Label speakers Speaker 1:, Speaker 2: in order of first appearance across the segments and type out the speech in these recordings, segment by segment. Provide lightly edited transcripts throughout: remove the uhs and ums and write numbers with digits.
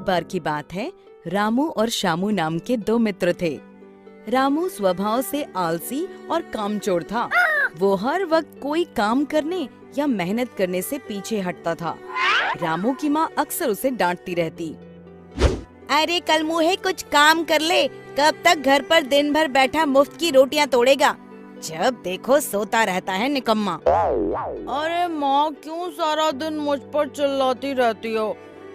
Speaker 1: बार की बात है, रामू और शामू नाम के दो मित्र थे। रामू स्वभाव से आलसी और कामचोर था। वो हर वक्त कोई काम करने या मेहनत करने से पीछे हटता था। रामू की माँ अक्सर उसे डांटती रहती। अरे कल मुहे कुछ काम कर ले, कब तक घर पर दिन भर बैठा मुफ्त की रोटियां तोड़ेगा, जब देखो सोता रहता है निकम्मा। अरे माँ क्यों सारा दिन मुझ पर चिल्लाती रहती हो,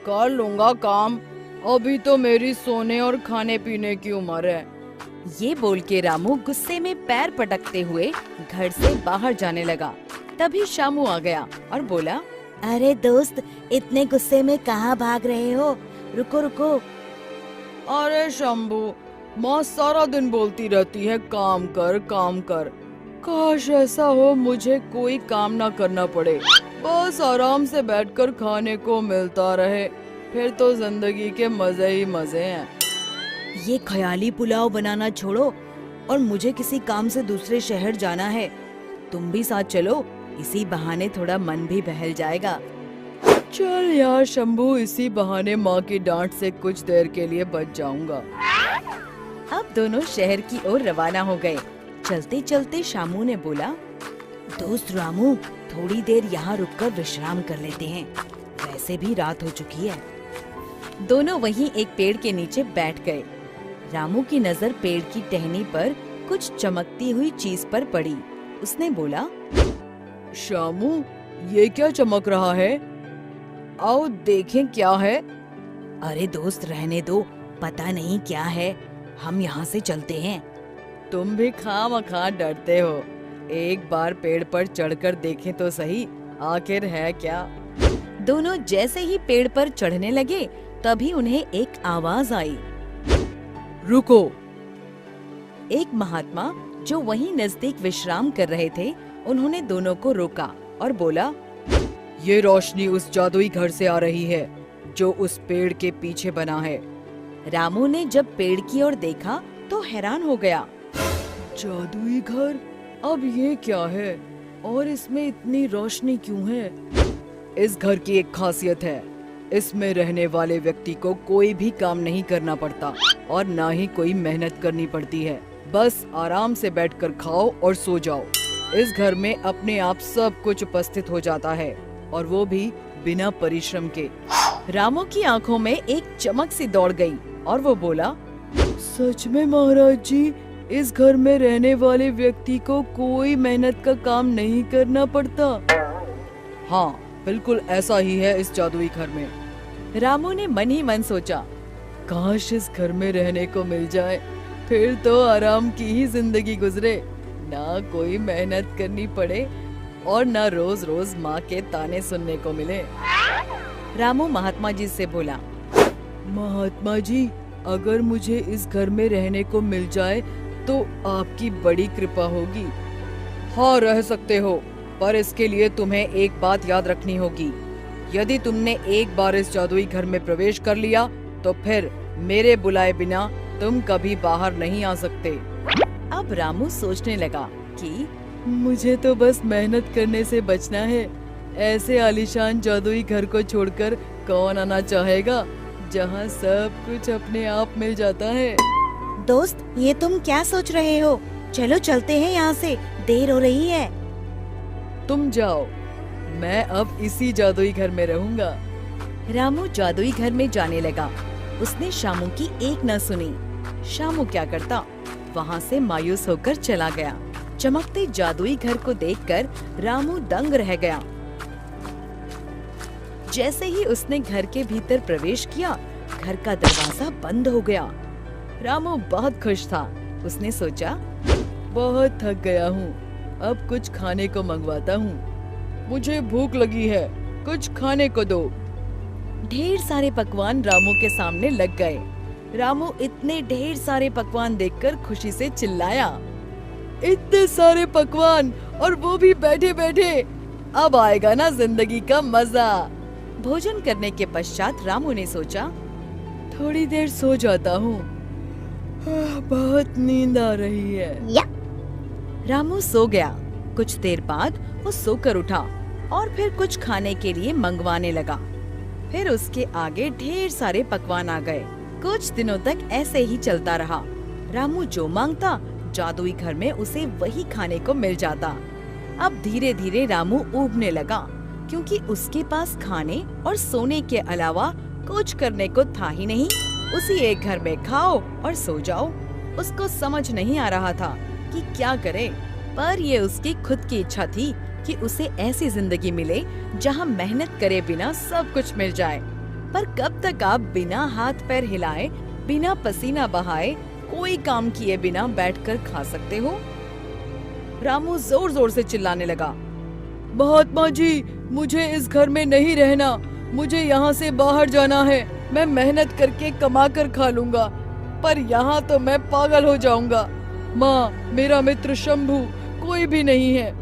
Speaker 1: कर लूंगा काम, अभी तो मेरी सोने और खाने पीने की उम्र है। ये बोल के रामू गुस्से में पैर पटकते हुए घर से बाहर जाने लगा। तभी शामू आ गया और बोला, अरे दोस्त, इतने गुस्से में कहाँ भाग रहे हो, रुको रुको। अरे शंभू, माँ सारा दिन बोलती रहती है काम कर काम कर, काश ऐसा हो मुझे कोई काम ना करना पड़े, बस आराम से बैठकर खाने को मिलता रहे, फिर तो जिंदगी के मजे ही मजे हैं। ये ख्याली पुलाव बनाना छोड़ो और मुझे किसी काम से दूसरे शहर जाना है, तुम भी साथ चलो, इसी बहाने थोड़ा मन भी बहल जाएगा। चल यार शंभू, इसी बहाने माँ की डांट से कुछ देर के लिए बच जाऊंगा। अब दोनों शहर की ओर रवाना हो गए। चलते चलते शामू ने बोला, दोस्त रामू, थोड़ी देर यहाँ रुककर विश्राम कर लेते हैं, वैसे भी रात हो चुकी है। दोनों वहीं एक पेड़ के नीचे बैठ गए। रामू की नजर पेड़ की टहनी पर कुछ चमकती हुई चीज पर पड़ी। उसने बोला, शामू, ये क्या चमक रहा है, आओ देखें क्या है। अरे दोस्त रहने दो, पता नहीं क्या है, हम यहाँ से चलते हैं। तुम भी खामखा डरते हो, एक बार पेड़ पर चढ़कर देखें तो सही, आखिर है क्या। दोनों जैसे ही पेड़ पर चढ़ने लगे, तभी उन्हें एक आवाज आई, रुको। एक महात्मा जो वहीं नजदीक विश्राम कर रहे थे, उन्होंने दोनों को रोका और बोला, ये रोशनी उस जादुई घर से आ रही है जो उस पेड़ के पीछे बना है। रामू ने जब पेड़ की ओर देखा तो हैरान हो गया। जादुई घर, अब ये क्या है और इसमें इतनी रोशनी क्यों है? इस घर की एक खासियत है, इसमें रहने वाले व्यक्ति को कोई भी काम नहीं करना पड़ता और ना ही कोई मेहनत करनी पड़ती है, बस आराम से बैठकर खाओ और सो जाओ। इस घर में अपने आप सब कुछ उपस्थित हो जाता है और वो भी बिना परिश्रम के। रामू की आंखों में एक चमक सी दौड़ गई और वो बोला, सच में महाराज जी, इस घर में रहने वाले व्यक्ति को कोई मेहनत का काम नहीं करना पड़ता। हाँ, बिल्कुल ऐसा ही है इस जादुई घर में। रामू ने मन ही मन सोचा, काश इस घर में रहने को मिल जाए, फिर तो आराम की ही जिंदगी गुजरे, ना कोई मेहनत करनी पड़े और ना रोज रोज माँ के ताने सुनने को मिले। रामू महात्मा जी से बोला, महात्मा जी, अगर मुझे इस घर में रहने को मिल जाए तो आपकी बड़ी कृपा होगी। हाँ, रह सकते हो, पर इसके लिए तुम्हें एक बात याद रखनी होगी, यदि तुमने एक बार इस जादुई घर में प्रवेश कर लिया तो फिर मेरे बुलाए बिना तुम कभी बाहर नहीं आ सकते। अब रामू सोचने लगा कि मुझे तो बस मेहनत करने से बचना है, ऐसे आलीशान जादुई घर को छोड़कर कौन आना चाहेगा जहाँ सब कुछ अपने आप मिल जाता है। दोस्त, ये तुम क्या सोच रहे हो, चलो चलते हैं यहाँ से, देर हो रही है। तुम जाओ, मैं अब इसी जादुई घर में रहूंगा। रामू जादुई घर में जाने लगा। उसने शामू की एक न सुनी। शामू क्या करता, वहाँ से मायूस होकर चला गया। चमकते जादुई घर को देखकर रामू दंग रह गया। जैसे ही उसने घर के भीतर प्रवेश किया, घर का दरवाजा बंद हो गया। रामू बहुत खुश था। उसने सोचा, बहुत थक गया हूँ, अब कुछ खाने को मंगवाता हूँ, मुझे भूख लगी है, कुछ खाने को दो। ढेर सारे पकवान रामू के सामने लग गए। रामू इतने ढेर सारे पकवान देखकर खुशी से चिल्लाया, इतने सारे पकवान और वो भी बैठे बैठे, अब आएगा ना जिंदगी का मजा। भोजन करने के पश्चात रामू ने सोचा, थोड़ी देर सो जाता हूँ, बहुत नींद आ रही है। रामू सो गया। कुछ देर बाद वो सोकर उठा और फिर कुछ खाने के लिए मंगवाने लगा। फिर उसके आगे ढेर सारे पकवान आ गए। कुछ दिनों तक ऐसे ही चलता रहा। रामू जो मांगता जादुई घर में उसे वही खाने को मिल जाता। अब धीरे धीरे रामू ऊबने लगा, क्योंकि उसके पास खाने और सोने के अलावा कुछ करने को था ही नहीं। उसी एक घर में खाओ और सो जाओ। उसको समझ नहीं आ रहा था कि क्या करे, पर ये उसकी खुद की इच्छा थी कि उसे ऐसी जिंदगी मिले जहाँ मेहनत करे बिना सब कुछ मिल जाए। पर कब तक आप बिना हाथ पैर हिलाए, बिना पसीना बहाए, कोई काम किए बिना बैठकर खा सकते हो? रामू जोर जोर से चिल्लाने लगा, महात्मा जी, मुझे इस घर में नहीं रहना, मुझे यहाँ से बाहर जाना है। मैं मेहनत करके कमा कर खा लूंगा, पर यहाँ तो मैं पागल हो जाऊंगा। माँ, मेरा मित्र शंभू कोई भी नहीं है,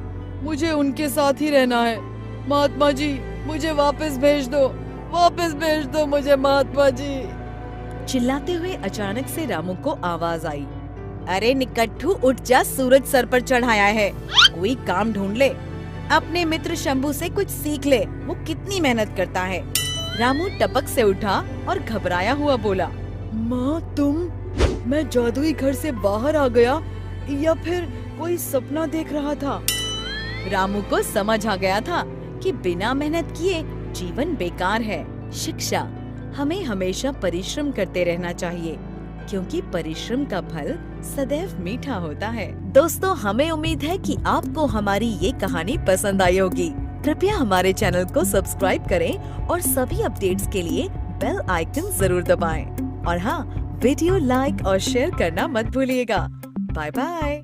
Speaker 1: मुझे उनके साथ ही रहना है। महात्मा जी, मुझे वापस भेज दो मुझे महात्मा जी। चिल्लाते हुए अचानक से रामू को आवाज आई, अरे निकट्ठू, उठ जा, सूरज सर पर चढ़ाया है, कोई काम ढूंढ ले। अपने मित्र शंभू से कुछ सीख ले, वो कितनी मेहनत करता है। रामू टपक से उठा और घबराया हुआ बोला, माँ तुम, मैं जादुई घर से बाहर आ गया या फिर कोई सपना देख रहा था? रामू को समझ आ गया था कि बिना मेहनत किए जीवन बेकार है। शिक्षा, हमें हमेशा परिश्रम करते रहना चाहिए, क्योंकि परिश्रम का फल सदैव मीठा होता है। दोस्तों, हमें उम्मीद है कि आपको हमारी ये कहानी पसंद आई होगी। कृपया हमारे चैनल को सब्सक्राइब करें और सभी अपडेट्स के लिए बेल आइकन जरूर दबाएं। और हाँ, वीडियो लाइक और शेयर करना मत भूलिएगा। Bye bye.